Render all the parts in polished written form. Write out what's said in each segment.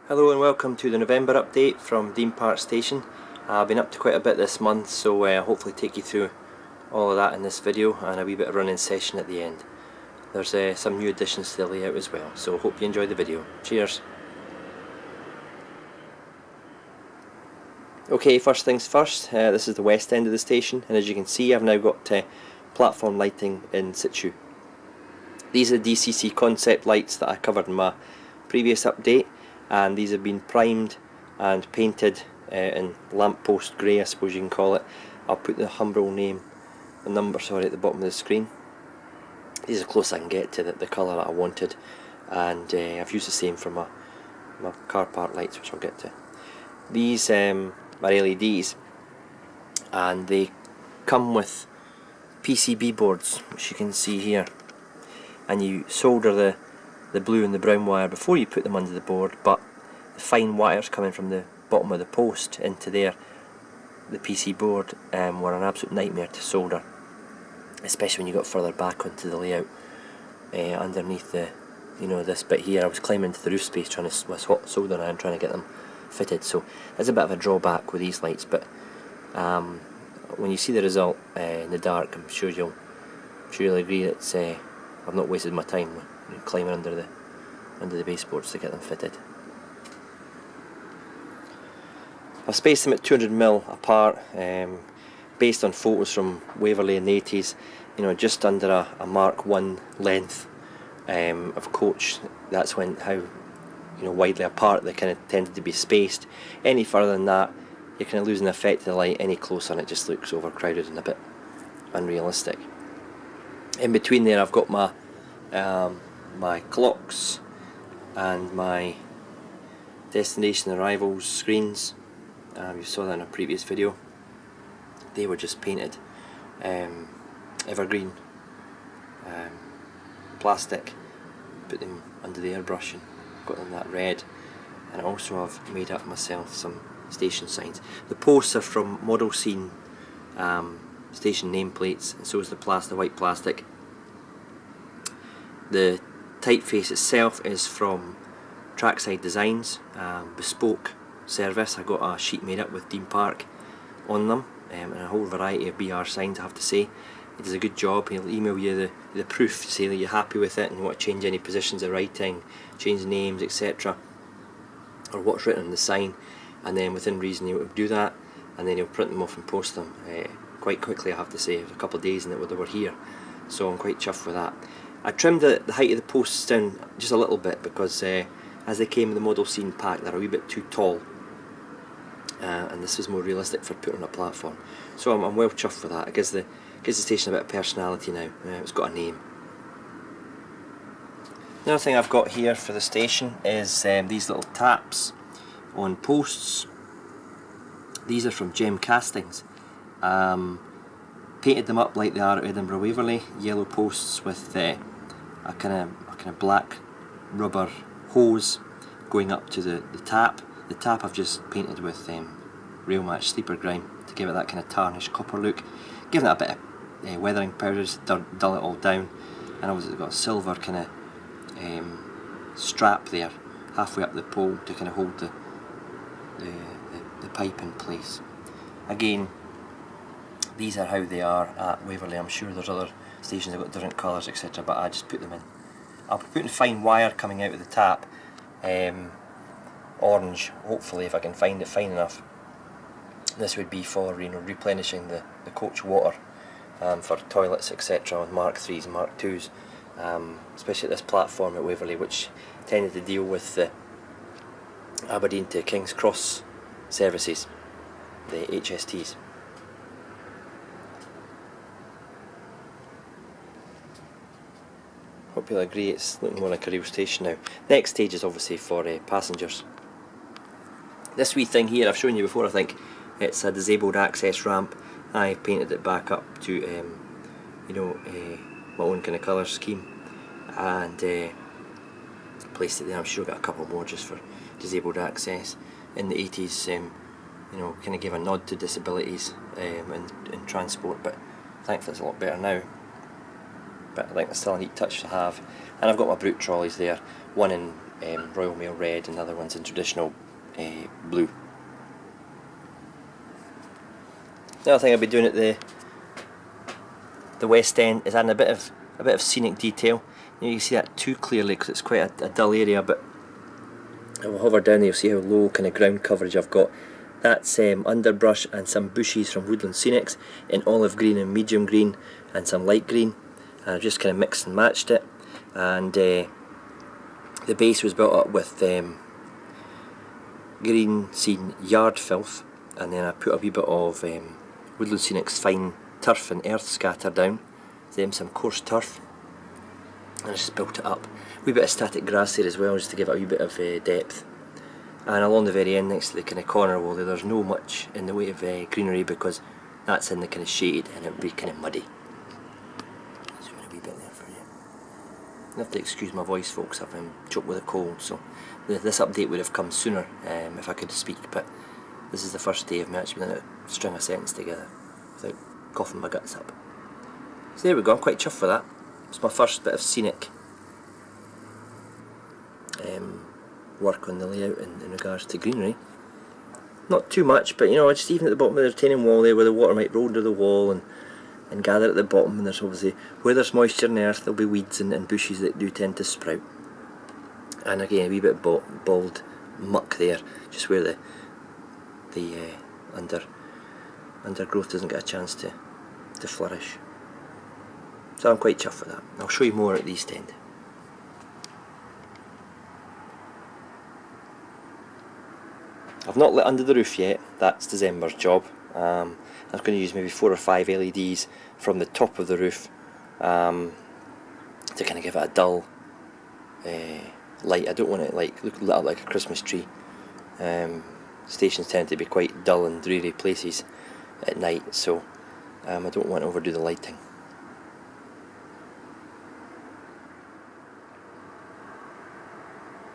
Hello and welcome to the November update from Dean Park Station. I've been up to quite a bit this month, so hopefully take you through all of that in this video and a wee bit of running session at the end. There's some new additions to the layout as well, so hope you enjoy the video. Cheers! Okay, first things first, this is the west end of the station, and as you can see I've now got platform lighting in situ. These are DCC concept lights that I covered in my previous update, and these have been primed and painted in lamppost grey, I suppose you can call it. I'll put the Humbrol name, the number sorry, at the bottom of the screen. These are as close I can get to the colour that I wanted, and I've used the same for my car park lights, which I'll get to. These are LEDs, and they come with PCB boards, which you can see here, and you solder the blue and the brown wire before you put them under the board, but the fine wires coming from the bottom of the post into the PC board were an absolute nightmare to solder, especially when you got further back onto the layout. Underneath this bit here, I was climbing into the roof space trying to with hot solder iron trying to get them fitted, so there's a bit of a drawback with these lights, but when you see the result in the dark, I'm sure you'll agree that I've not wasted my time climbing under the baseboards to get them fitted. I've spaced them at 200mm apart, based on photos from Waverley in the 80s. Just under a Mark 1 length of coach. That's how widely apart they kind of tended to be spaced. Any further than that, you're kind of losing the effect of the light. Any closer, and it just looks overcrowded and a bit unrealistic. In between there, I've got my clocks and my destination arrivals screens. You saw that in a previous video. They were just painted evergreen plastic. Put them under the airbrush and got them that red. And I also have made up myself some station signs. The posts are from model scene station nameplates, and so is the white plastic. The typeface itself is from Trackside Designs, bespoke service. I got a sheet made up with Dean Park on them, and a whole variety of BR signs. I have to say, he does a good job. He'll email you the proof to say that you're happy with it and you want to change any positions of writing, change names, etc., or what's written on the sign, and then within reason he'll do that, and then he'll print them off and post them quite quickly. I have to say, it was a couple of days and they were here, so I'm quite chuffed with that. I trimmed the height of the posts down just a little bit because as they came in the model scene pack, they're a wee bit too tall, and this is more realistic for putting on a platform. So I'm well chuffed for that. It gives the station a bit of personality now. It's got a name. Another thing I've got here for the station is these little taps on posts. These are from Gem Castings. Painted them up like they are at Edinburgh Waverley, yellow posts with a kind of black rubber hose going up to the tap. The tap I've just painted with Rail Match Sleeper Grime to give it that kind of tarnished copper look, giving it a bit of weathering powder just to dull it all down, and obviously it's got a silver kind of strap there halfway up the pole to kind of hold the pipe in place. Again, these are how they are at Waverley. I'm sure there's other stations that have got different colours, etc., but I just put them in. I'll be putting fine wire coming out of the tap, orange, hopefully, if I can find it fine enough. This would be for replenishing the coach water for toilets, etc., on Mark 3s and Mark 2s, especially at this platform at Waverley, which tended to deal with the Aberdeen to King's Cross services, the HSTs. Hope you'll agree it's looking more like a real station now. Next stage is obviously for passengers. This wee thing here I've shown you before, I think. It's a disabled access ramp. I painted it back up to my own kind of colour scheme, and placed it there. I'm sure I've got a couple more just for disabled access. In the 80s, kind of gave a nod to disabilities in transport, but thankfully it's a lot better now. But I think it's still a neat touch to have. And I've got my brute trolleys there, one in Royal Mail red, and the other one's in traditional blue. The other thing I'll be doing at the west end is adding a bit of scenic detail. You can see that too clearly because it's quite a dull area, but I will hover down there, you'll see how low kind of ground coverage I've got. That's underbrush and some bushes from Woodland Scenics in olive green and medium green and some light green, and I've just kind of mixed and matched it. And the base was built up with green seed yard filth, and then I put a wee bit of Woodland Scenics fine turf and earth scatter down, then some coarse turf, and I just built it up. A wee bit of static grass there as well, just to give it a wee bit of depth. And along the very end, next to the kind of corner wall there, there's no much in the way of greenery because that's in the kind of shade and it would be kind of muddy. Zoom in a wee bit there for you. You have to excuse my voice, folks, I've choked with a cold, so this update would have come sooner if I could speak, but this is the first day of me actually being able to string a sentence together without coughing my guts up. So there we go, I'm quite chuffed for that. It's my first bit of scenic work on the layout in regards to greenery. Not too much, but you know, just even at the bottom of the retaining wall there where the water might roll under the wall and gather at the bottom, and there's obviously, where there's moisture in the earth there'll be weeds and bushes that do tend to sprout. And again, a wee bit bald muck there, just where the undergrowth doesn't get a chance to flourish. So I'm quite chuffed for that. I'll show you more at the east end. I've not lit under the roof yet, that's December's job. I was going to use maybe 4 or 5 LEDs from the top of the roof to kind of give it a dull light. I don't want it like lit up like a Christmas tree. Stations tend to be quite dull and dreary places at night, so I don't want to overdo the lighting.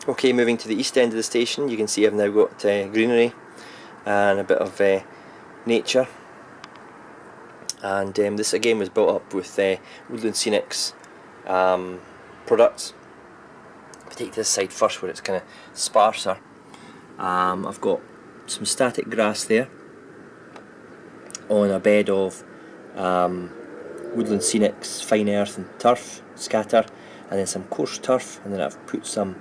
Okay, moving to the east end of the station, you can see I've now got greenery and a bit of nature, and this again was built up with Woodland Scenics products. If I take this side first where it's kind of sparser, I've got some static grass there on a bed of Woodland Scenics fine earth and turf scatter, and then some coarse turf, and then I've put some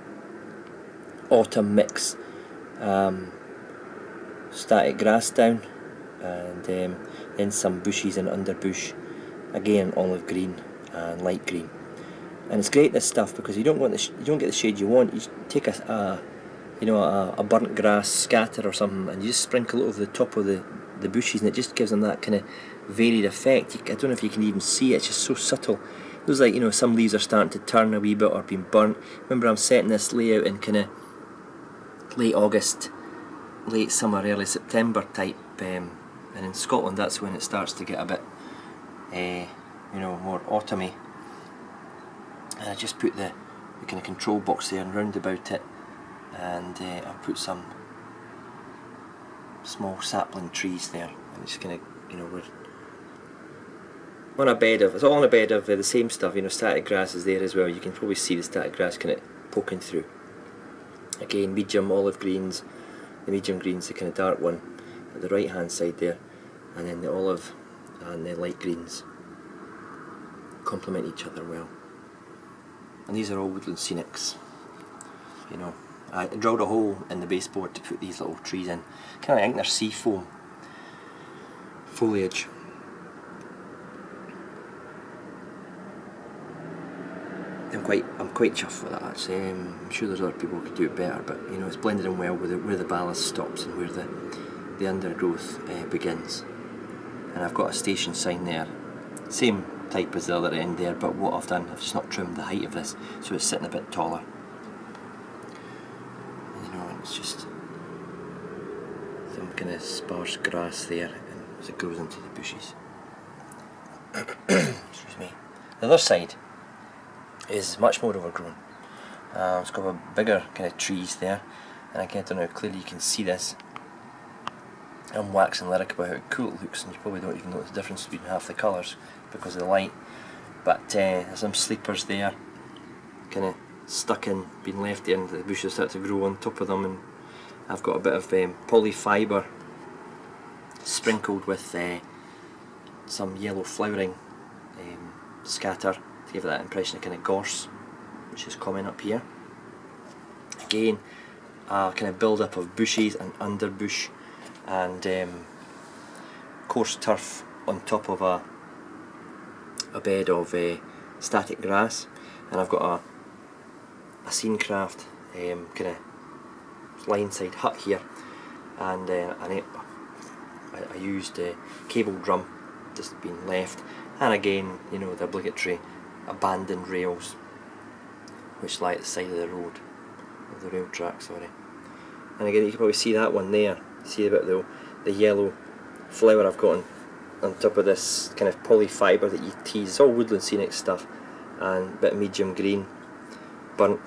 autumn mix static grass down, and then some bushes and underbush, again olive green and light green. And it's great, this stuff, because you don't get the shade you want. You take a burnt grass scatter or something, and you just sprinkle it over the top of the bushes, and it just gives them that kind of varied effect. I don't know if you can even see it, it's just so subtle. It looks like, you know, some leaves are starting to turn a wee bit or being burnt. Remember, I'm setting this layout in kind of late August, late summer, early September type, and in Scotland that's when it starts to get a bit more autumny. And I just put the kind of control box there and round about it, and I'll put some small sapling trees there, and it's kind of, we're on a bed of, it's all on a bed of the same stuff, static grass is there as well. You can probably see the static grass kind of poking through. Again, medium olive greens, the medium green's the kind of dark one at the right hand side there, and then the olive and the light greens complement each other well. And these are all Woodland Scenics. I drilled a hole in the baseboard to put these little trees in. Kind of, I think they're sea foam foliage. I'm quite chuffed with that actually. I'm sure there's other people who could do it better, but it's blended in well with where the ballast stops and where the undergrowth begins. And I've got a station sign there, same type as the other end there, but what I've done, I've just not trimmed the height of this, so it's sitting a bit taller. And it's just some kind of sparse grass there as it grows into the bushes. Excuse me. The other side is much more overgrown. It's got a bigger kind of trees there, and again, I don't know how clearly you can see this. I'm waxing lyric about how cool it looks, and you probably don't even notice the difference between half the colours because of the light. But there's some sleepers there, kind of stuck in, been left there, and the bushes start to grow on top of them, and I've got a bit of polyfibre sprinkled with some yellow flowering scatter to give it that impression of kind of gorse, which is common up here. Again, a kind of build up of bushes and underbush, and coarse turf on top of a bed of static grass. And I've got a Scenecraft kind of line side hut here, and I used a cable drum just been left, and again, you know, the obligatory abandoned rails which lie at the side of the road, of the rail track, sorry. And again, you can probably see that one there. See a bit of the yellow flower I've got on top of this kind of polyfibre that you tease. It's all Woodland Scenic stuff, and a bit of medium green, burnt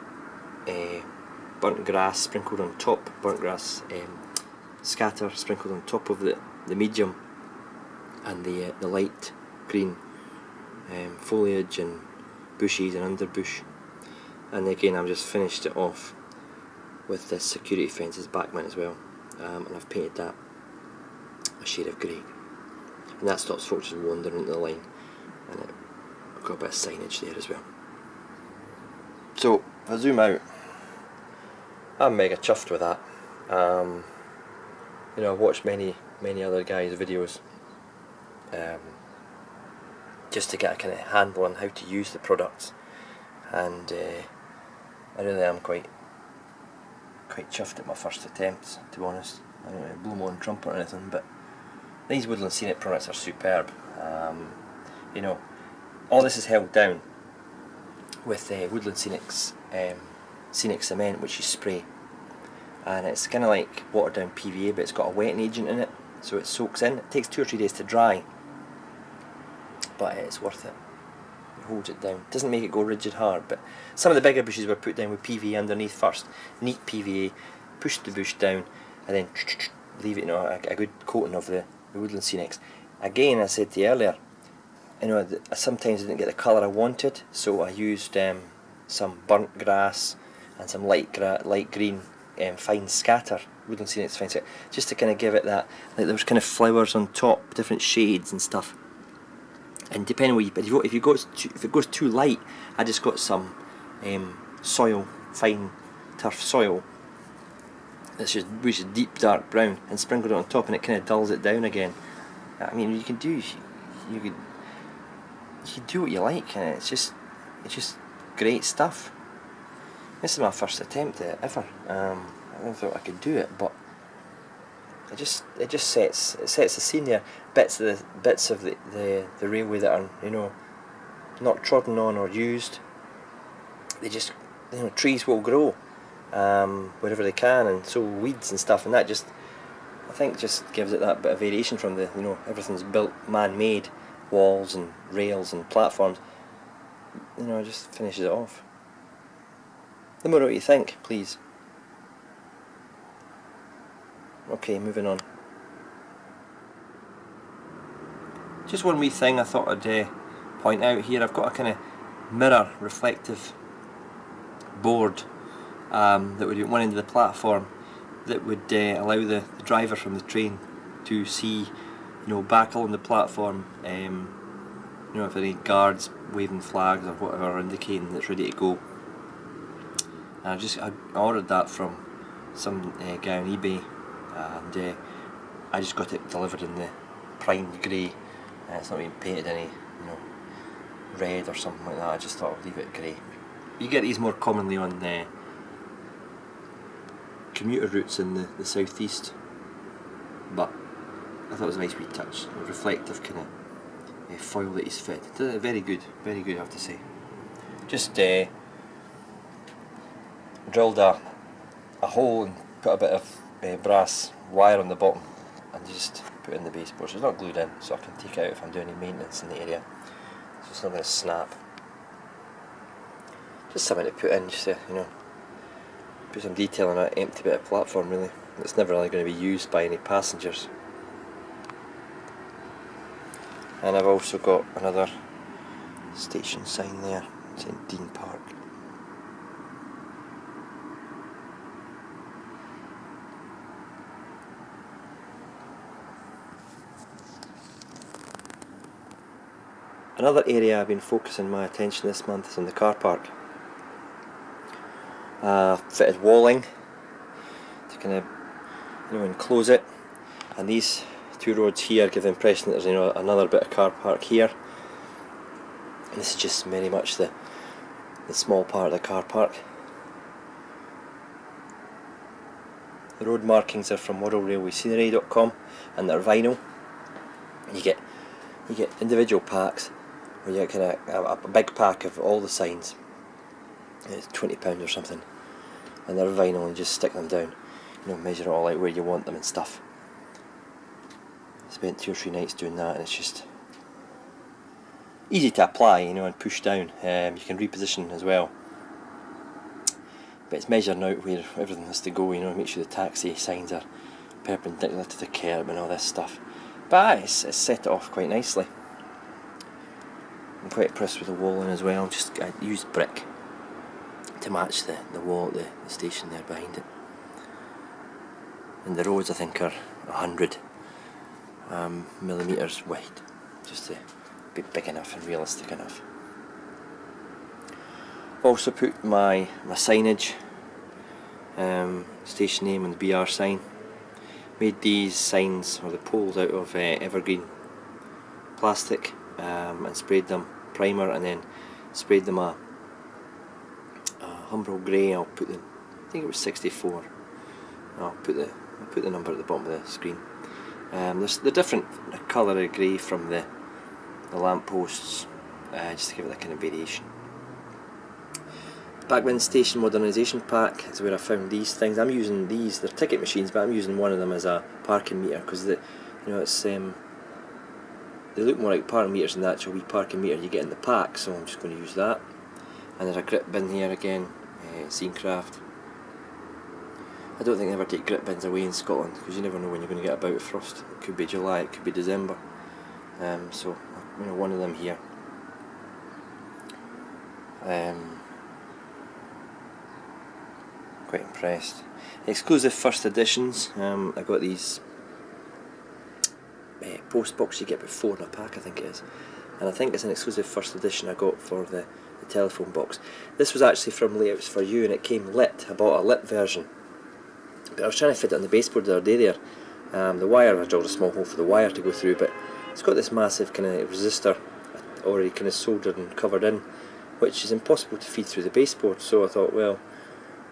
grass sprinkled on top, burnt grass scatter sprinkled on top of the medium, and the light green foliage and bushes and underbush. And again, I've just finished it off with this security fences backment as well, and I've painted that a shade of grey, and that stops folks just wandering into the line, and I've got a bit of signage there as well. So if I zoom out, I'm mega chuffed with that. You know, I've watched many other guys' videos just to get a kind of handle on how to use the products, and I really am quite chuffed at my first attempts, to be honest. I don't want to blow my own trumpet or anything, but these Woodland Scenic products are superb. You know, all this is held down with Woodland Scenic's Scenic cement, which you spray, and it's kind of like watered down PVA, but it's got a wetting agent in it, so it soaks in. It takes 2 or 3 days to dry, but it's worth it. It holds it down. It doesn't make it go rigid hard, but some of the bigger bushes were put down with PVA underneath first. Neat PVA, push the bush down, and then leave it, you know, a good coating of the Woodland Scenics. Again, I said to you earlier, you know, sometimes I didn't get the colour I wanted, so I used some burnt grass and some light green fine scatter, Woodland Scenics fine scatter, just to kind of give it that, like there was kind of flowers on top, different shades and stuff. And depending on what if it goes too light, I just got some soil, fine turf soil, which is deep dark brown, and sprinkled it on top, and it kind of dulls it down again. I mean, you can do what you like, and it's just great stuff. This is my first attempt at it ever. I never thought I could do it, but it just sets the scene there. Bits of the railway that are, you know, not trodden on or used. They just, you know, trees will grow wherever they can, and so will weeds and stuff, and that just, I think, just gives it that bit of variation from the, you know, everything's built man-made, walls and rails and platforms. You know, it just finishes it off. Let me know what you think, please. Okay, moving on. Just one wee thing I thought I'd point out here. I've got a kind of mirror reflective board that would be at one end of the platform, that would allow the driver from the train to see, you know, back along the platform, you know, if there are any guards waving flags or whatever indicating that it's ready to go. And I ordered that from some guy on eBay, and I just got it delivered in the primed grey. It's not been painted any, you know, red or something like that. I just thought I'd leave it grey. You get these more commonly on commuter routes in the southeast, but I thought it was a nice wee touch. A reflective kind of foil that he's fit. Very good, I have to say. Just drilled a hole and put a bit of brass wire on the bottom, and just put it in the baseboard. So it's not glued in, so I can take it out if I'm doing any maintenance in the area, so it's not going to snap. Just something to put in, just to, you know, put some detail on an empty bit of platform, really. It's never really going to be used by any passengers. And I've also got another station sign there, St Dean Park. Another area I've been focusing my attention this month is on the car park. Fitted walling to kind of enclose it, and these two roads here give the impression that there's another bit of car park here. And this is just very much the small part of the car park. The road markings are from modelrailwayscenery.com, and they're vinyl. You get individual packs, where you get kind of a big pack of all the signs. It's £20 or something, and they're vinyl, and you just stick them down. Measure it all out where you want them and stuff. Spent 2 or 3 nights doing that, and it's just easy to apply, and push down. You can reposition as well, but it's measuring out where everything has to go. Make sure the taxi signs are perpendicular to the curb and all this stuff. But it's set it off quite nicely. I'm quite impressed with the walling as well. I used brick to match the wall at the station there behind it. And the roads, I think, are 100 millimetres wide, just to be big enough and realistic enough. I've also put my signage, station name and the BR sign. Made these signs, or the poles, out of evergreen plastic, and sprayed them primer, and then sprayed them a Humbrol grey. I think it was 64. I'll put the number at the bottom of the screen. There's the different colour of grey from the lamp posts, just to give it that kind of variation. Backman Station Modernisation Pack is where I found these things. I'm using these, they're ticket machines, but I'm using one of them as a parking meter, because it's they look more like parking meters than the actual wee parking meter you get in the pack, so I'm just going to use that. And there's a grip bin here again, Scenic. I don't think they ever take grip bins away in Scotland, because you never know when you're going to get a bout of frost. It could be July, it could be December. So one of them here. Quite impressed. Exclusive first editions. I got these post box. You get about 4 in a pack, I think it is, and I think it's an exclusive first edition I got for the telephone box. This was actually from Layouts for You, and it came lit. I bought a lit version, but I was trying to fit it on the baseboard the other day there. The wire, I drilled a small hole for the wire to go through, but it's got this massive kind of resistor already kind of soldered and covered in, which is impossible to feed through the baseboard. So I thought, well,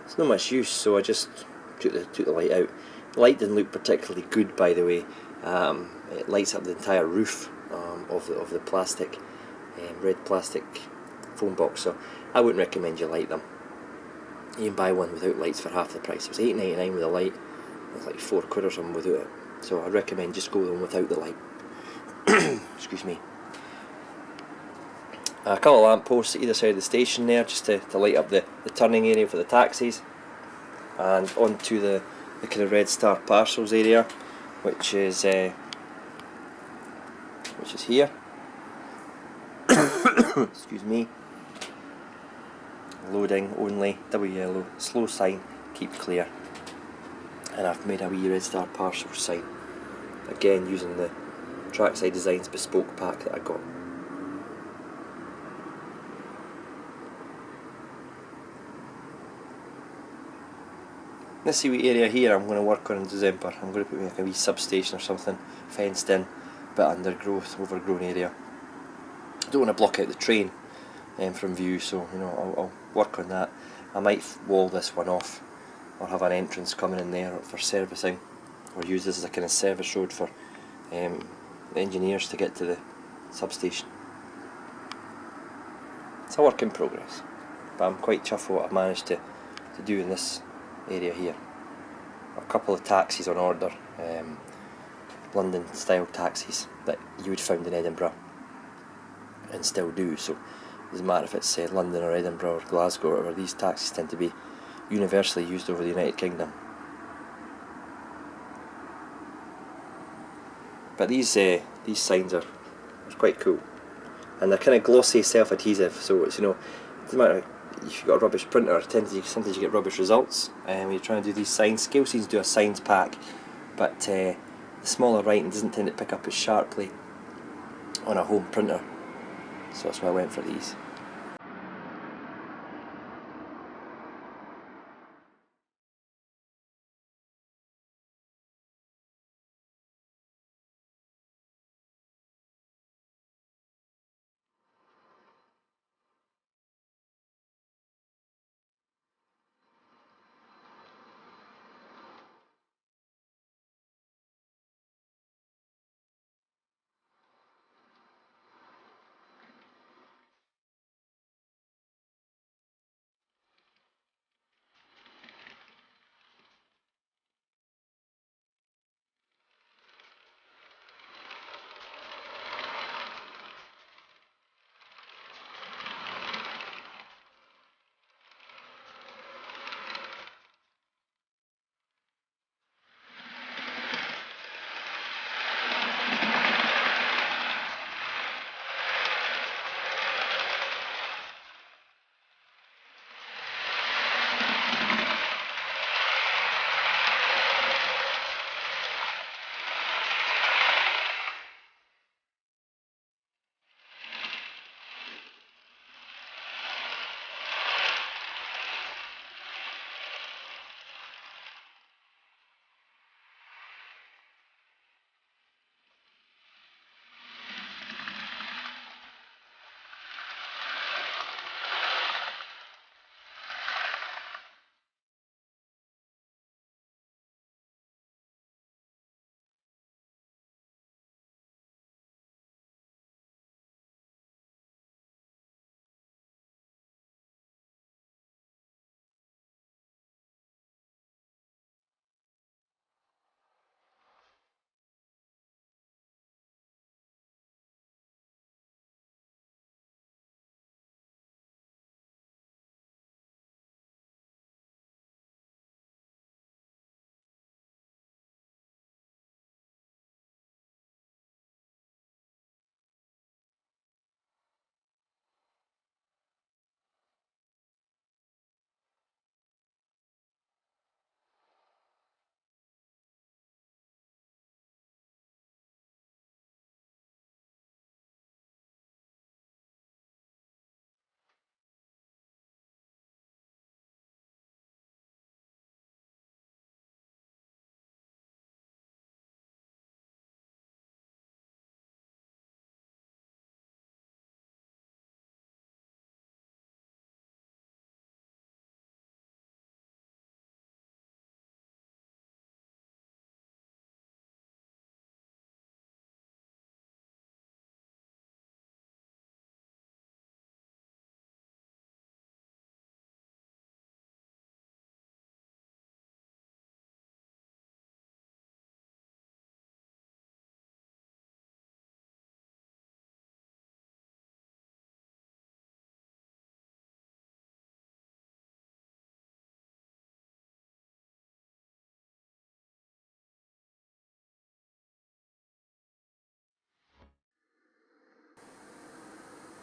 it's not much use, so I just took the light out. The light didn't look particularly good, by the way. It lights up the entire roof of the plastic, red plastic phone box, so I wouldn't recommend you light them. You can buy one without lights for half the price. It was £8.99 with a light. It was like £4 or something without it. So I'd recommend just go the one without the light. Excuse me. A couple of lamp posts at either side of the station there, just to light up the turning area for the taxis, and onto the kind of Red Star parcels area, which is here. Excuse me. Loading only, double yellow, slow sign, keep clear. And I've made a wee Red Star parcel sign, again using the Trackside Designs bespoke pack that I got. This wee area here I'm going to work on in December. I'm going to put like a wee substation or something, fenced in, bit undergrowth, overgrown area. I don't want to block out the train from view, so I'll work on that. I might wall this one off, or have an entrance coming in there for servicing, or use this as a kind of service road for the engineers to get to the substation. It's a work in progress, but I'm quite chuffed with what I've managed to do in this area here. A couple of taxis on order, London style taxis that you would find in Edinburgh and still do, so it doesn't matter if it's London or Edinburgh or Glasgow or whatever, these taxis tend to be universally used over the United Kingdom. But these signs are quite cool, and they're kind of glossy, self-adhesive, so it's, it doesn't matter if you've got a rubbish printer, sometimes you get rubbish results when you're trying to do these signs. Scale seems to do a signs pack, but the smaller writing doesn't tend to pick up as sharply on a home printer. so that's why I went for these.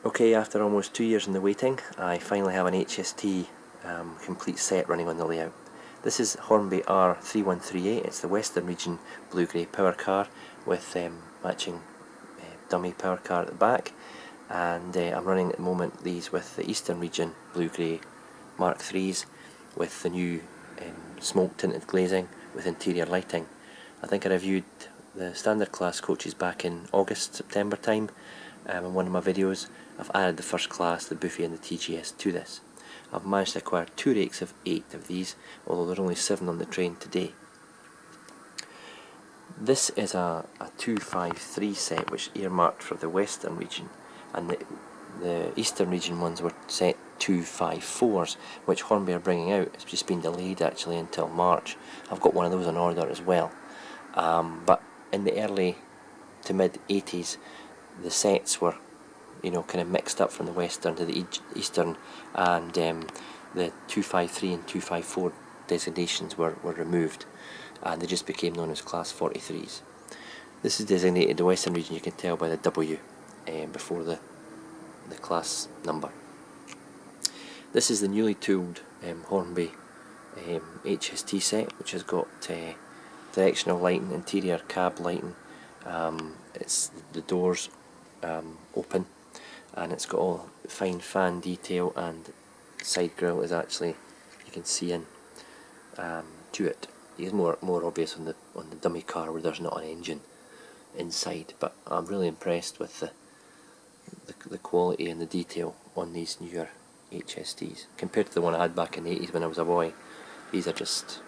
Okay, after almost 2 years in the waiting, I finally have an HST complete set running on the layout. This is Hornby R3138, it's the Western Region blue-grey power car with matching dummy power car at the back, and I'm running at the moment these with the Eastern Region blue-grey Mark IIIs with the new smoke tinted glazing with interior lighting. I think I reviewed the standard class coaches back in August, September time in one of my videos. I've added the first class, the Buffy and the TGS to this. I've managed to acquire 2 rakes of 8 of these, although there are only 7 on the train today. This is a 253 set which is earmarked for the Western Region, and the Eastern Region ones were set 254s, which Hornby are bringing out. It's just been delayed actually until March. I've got one of those on order as well. But in the early to mid 80s, the sets were, you know, kind of mixed up from the Western to the Eastern, and the 253 and 254 designations were removed, and they just became known as Class 43s. This is designated the Western Region, you can tell by the W before the class number. This is the newly tooled Hornby HST set, which has got directional lighting, interior cab lighting, it's the doors open, and it's got all fine fan detail, and the side grille is actually, you can see in to it. It's more obvious on the dummy car where there's not an engine inside, but I'm really impressed with the quality and the detail on these newer HSTs compared to the one I had back in the 80s when I was a boy. These are just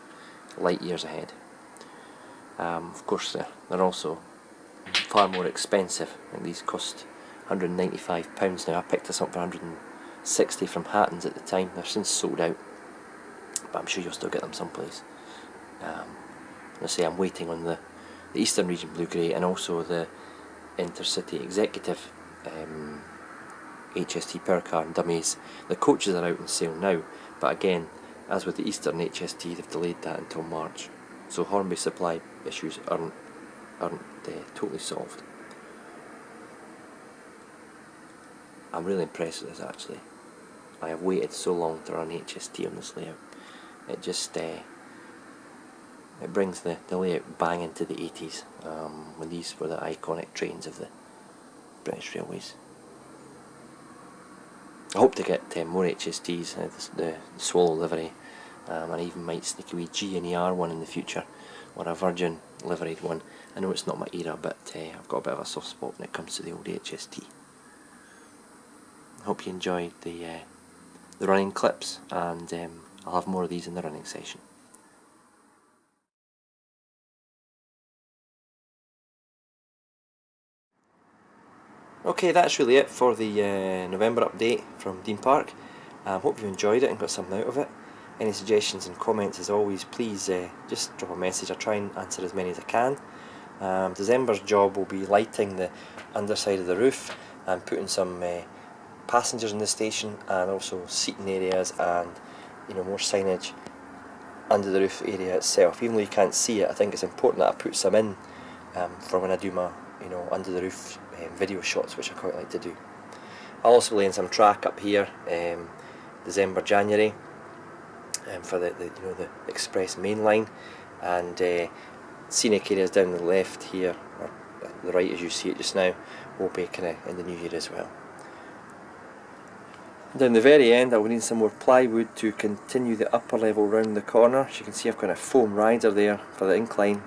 light years ahead. Of course they're also far more expensive. I think these cost £195 now. I picked this up for £160 from Hatton's at the time. They're since sold out, but I'm sure you'll still get them someplace. I say I'm waiting on the Eastern Region Blue Grey and also the Intercity Executive HST power car and dummies. The coaches are out on sale now, but again, as with the Eastern HST, they've delayed that until March. So Hornby supply issues aren't totally solved. I'm really impressed with this actually. I have waited so long to run HST on this layout. It just it brings the layout bang into the 80s, when these were the iconic trains of the British Railways. I hope to get more HSTs, the Swallow livery, and I even might sneak a wee G and ER one in the future, or a Virgin liveried one. I know it's not my era, but I've got a bit of a soft spot when it comes to the old HST. I hope you enjoyed the running clips, and I'll have more of these in the running session. Okay, that's really it for the November update from Dean Park. Hope you enjoyed it and got something out of it. Any suggestions and comments, as always, please just drop a message. I'll try and answer as many as I can. December's job will be lighting the underside of the roof and putting some passengers in the station, and also seating areas, and more signage under the roof area itself. Even though you can't see it, I think it's important that I put some in for when I do my under the roof video shots, which I quite like to do. I'll also lay in some track up here, December, January, for the express main line, and scenic areas down the left here, or the right as you see it just now, will be kind of in the new year as well. Down the very end I will need some more plywood to continue the upper level round the corner. As you can see, I've got a foam rider there for the incline,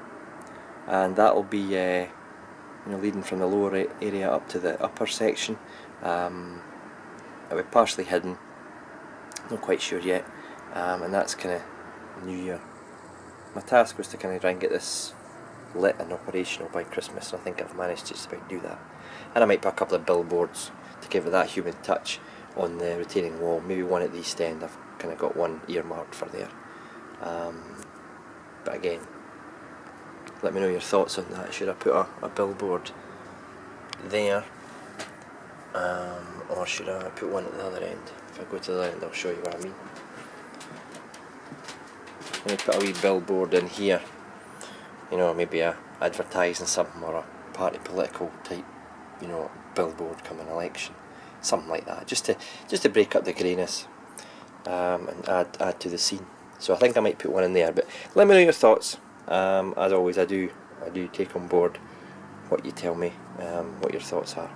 and that will be leading from the lower area up to the upper section. It'll be partially hidden, not quite sure yet, and that's kind of new year. My task was to kind of try and get this lit and operational by Christmas, and I think I've managed to just about do that. And I might put a couple of billboards to give it that human touch on the retaining wall, maybe one at the east end. I've kind of got one earmarked for there. But again, let me know your thoughts on that. Should I put a billboard there, or should I put one at the other end? If I go to the other end, I'll show you what I mean. Let me put a wee billboard in here, maybe a advertising something, or a party political type, billboard coming election, something like that, just to break up the greyness, and add to the scene. So I think I might put one in there, but let me know your thoughts. As always, I do take on board what you tell me, what your thoughts are.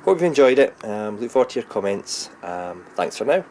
Hope you've enjoyed it. Look forward to your comments. Thanks for now.